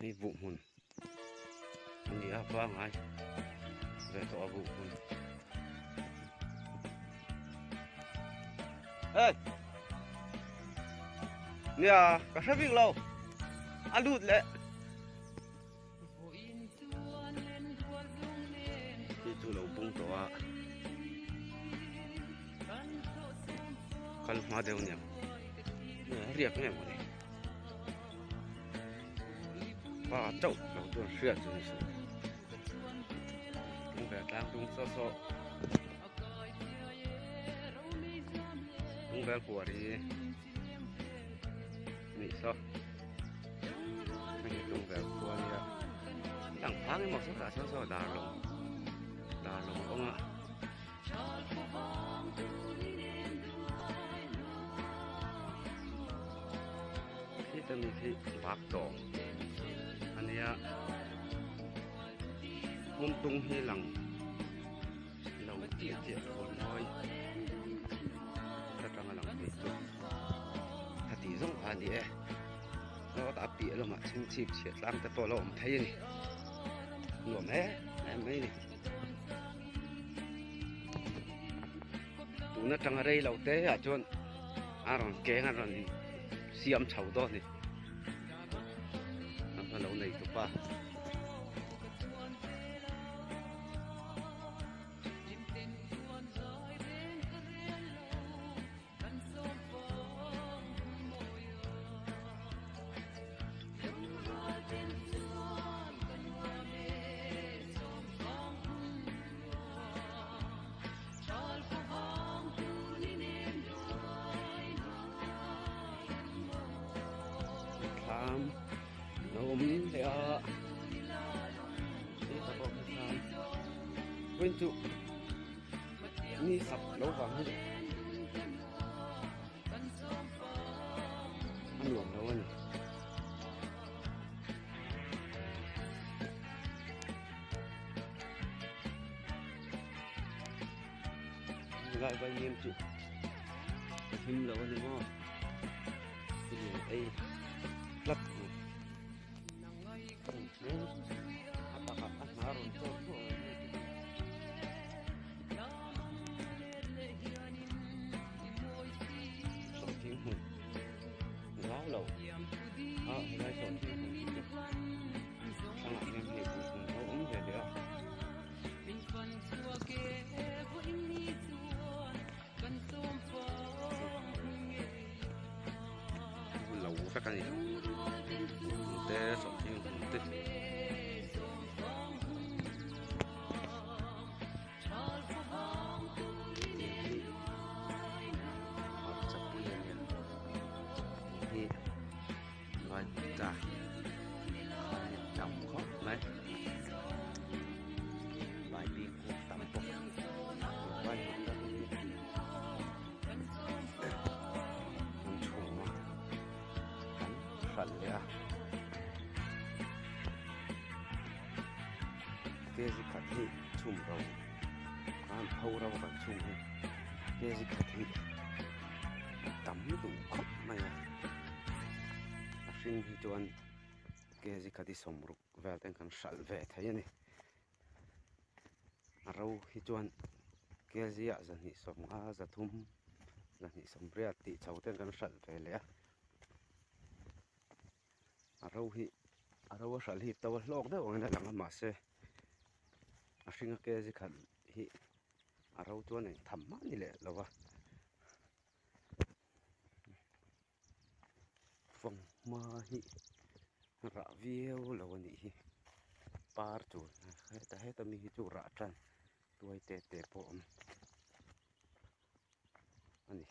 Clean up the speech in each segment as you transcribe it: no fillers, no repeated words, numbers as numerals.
นี่บุหุ่นอันนี้ว่าไงเดี๋ยวตัวบุหุ่นเอ้ยเนี่ยกระชับวิ่งเราอันดูดเลยที่ตัวเราปุ่งตัวคันมาเดี๋ยวเนี่ยเรียกแม่หมดเลยป้าเจ้าเราตัวเชื่อจนสุดตรงแบบกลางตรงโซ่ตรงแบบหัวดีนี่ซะไม่ใช่ตรงแบบหัวเนี่ยตั้งพักให้หมดสักการโซ่ด่าลงก็มาที่จะมีที่พักต่ออันนี้มุมตรงที่หลังเราเจี๋ยคนน้อยถ้าทำหลังไปจุดถ้าตีส่งผ่านดีเราตาเปียเรามาชิมชิบเฉียดล้างแต่พอเราไม่thấyนี่หลวมแม่ไม่นี่ตัวนั้นจังอะไรเราเตะจนอารมณ์แกงอารมณ์เสียมเฉาตัวนี่นั่นเราในตัวป้านมเดียนี่ตะบอกทำเป็นจุนี่สับโลฟังให้มันหลวมแล้ววะนี่ไล่ไปเยี่ยมจุทิมแล้ววะนี่มั้งไอ้ลัดapakah harun itu sọt thiên hồn gáo lầu đây sọt thiên hồn sang lại em thì cũng có uống về được lầu các cái gì để sọt thiên hồn tíchจ้ะจำเขาไหมหลายปีกูต่ำปกไว้มันชุ่มขันเลยอะเกจิขัดที่ชุ่มเราการเผาเรากันชุ่มเกจิขัดที่ต่ำดูครบไหมอะสิ่งที่จวนเกจิขัดที่สมรุกเวลเป็นกันสั่นเวทให้เนี่ยเราที่จวนเกจิอาจะนิสมอาจะทุ่มจะนิสมเรียติชาวเป็นกันสั่นเวเลยเราว่าสั่นที่ตัวโลกได้วันนั้นหลังมาเสียสิ่งเกจิขัดที่เราจวนเนี่ยทำมันนี่แหละเราว่าฟังมาฮิระเวียวแล้ววันนี้ปาร์จูนะแต่ให้ตมีจูระจันตัวเตะผมอันนี้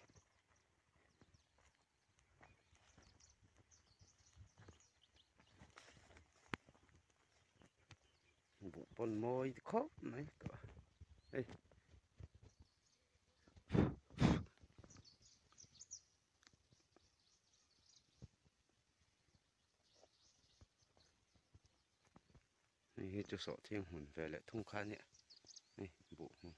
บุปผลมอยครบไหมตัวเฮ้ยนี่จะสอดเที่ยงหุ่นไปเลยทุ่งค้าเนี่ยนี่บุหุ่น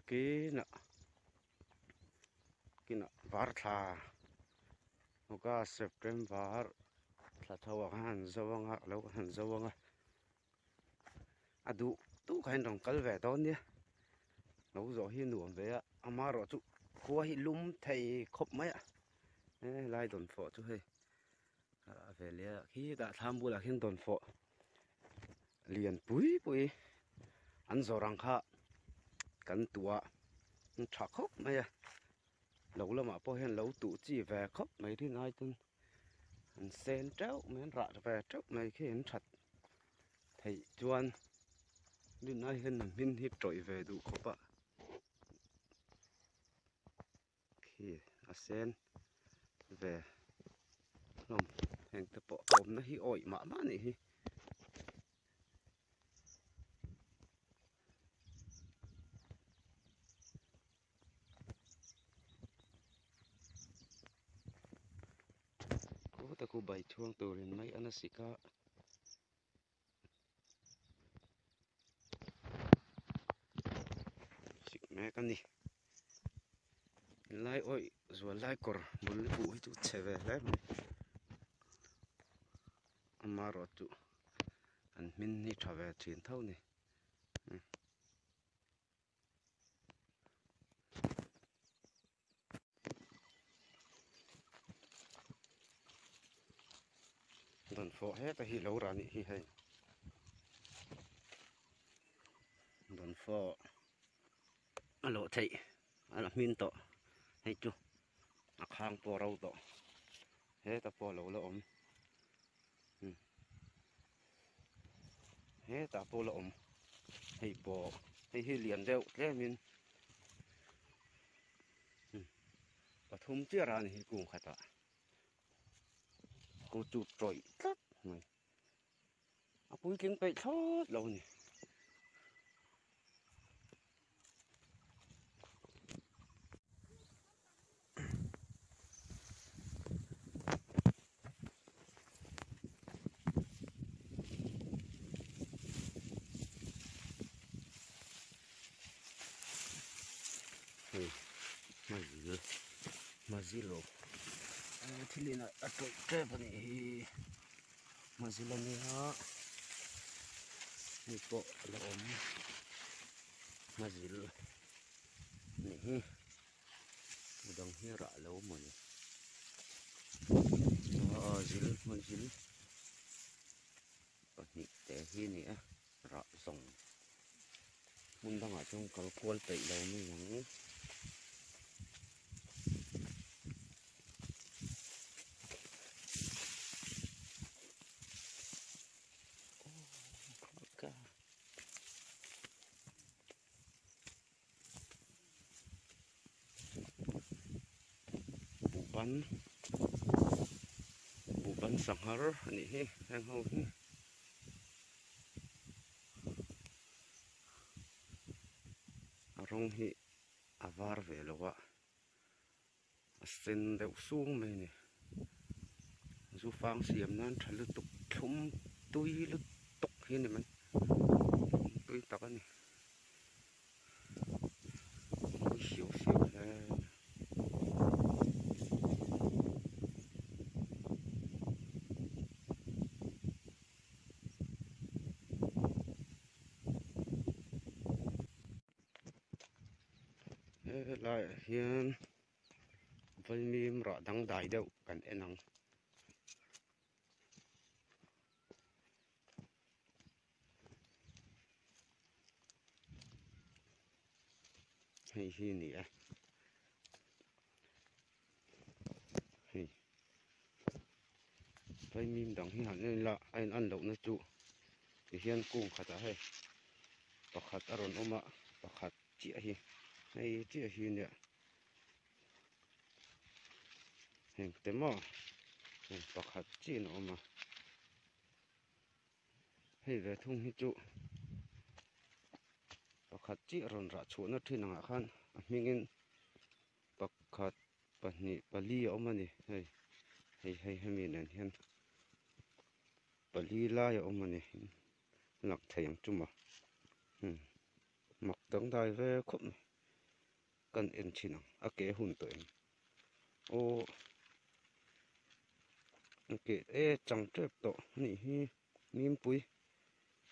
เก nè var thà oka September thà thâu han zawanga lo han zawanga adu tu kain rong kal ve ton dia lo zo hi nuam ve ama ro chu khua hi lum thei khop mai lai don pho chu hei về lia khi đã tham bu là khiên đồn phọ liền bụi ăn giò răng kha cắn tua chả khóc mày lâu lắm mà po hen lâu tụ chỉ về khóc mấy thì nói tin anh sen trâu mấy rạ về trâu mấy khi anh chặt thầy chuan đi nói hen mình hít trội về đủ khóc ạ khi sen về lòng hàng tập bộ ôm nó hi ỏi mã này hi cố ta cố bày chuông từ lên mấy anh sĩ ca xịt mẹ cái gì lai oi rồi lai cor bún bụi chút xe về lấy mà rồi chú anh mình đi trở về truyền thâu này đồn phò hết ta hi lâu ra nị hi hay đồn phò alo thấy anh mình to hay chú khang po rau to hết ta po lâu lâu hết ta po lâu hay po hay hi liền đeo thế mình và thum chia ra nị cùng khát ta cô chụp trội tất này bún kiến bay thốt lâu nè mazilo thì là trội tre bên này mazilo này ha này bộ là mazilo này đồng hier rạ lâu mà zil mazil này té hi này rạ rồng muốn đang ở trong cầu phun tẩy lâu mới nhắn bu ban sanghar ani hi hang ho hi arong hi avar ve lowa asen deuh sung mai ni zu fang siam nan thalu tuk thum tui lu tuk hi ni man tui tak ani siêu siêu le lại hiền với mìm rõ đăng đại đâu cần em nắng hay hi nè hay với mìm đằng hi hẳn nên là anh ăn đậu nó trụ thì hiền cùng khát hay bạc khát aron ôm ạ bạc khát chia hi hay chia hi nè hình tem mò bạc khát chia nó mà hay về thung hi trụ bạc khát chia aron ra chỗ nó thiên năng khan mình bạc khát bát ni bali ôm anh hay hay mình nên hiền bali la ôm anh nặc thèm chung mà mặc tống đai về khúc kan en china a ke hun to em o ke e chang trep to ni hi mim pui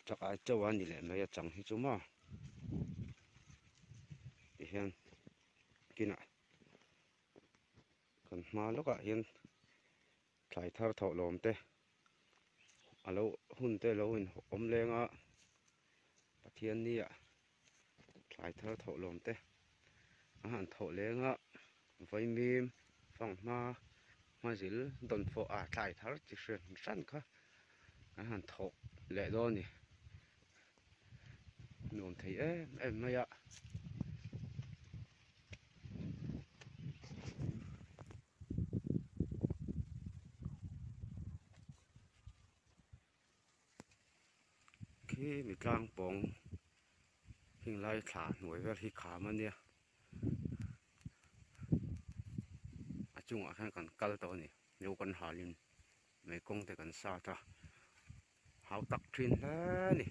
chaka chawa ni le mai chang hi chuma ti hian kina kan hma loka hian thlai thar tho lom te alo hun te lo in om lenga pathian ni a thlai thar tho lom te a han tho lenga vai mim phang ma zil don fo a thlai thar chi hren ran kha a han tho le do ni nuam thei em mai a khi mi tlang pong hing lai thla hnuai vel hi kha ma nia a chung a khan kan kal to ni lo kan halin mai kong te kan sa ta hau tak thin la ni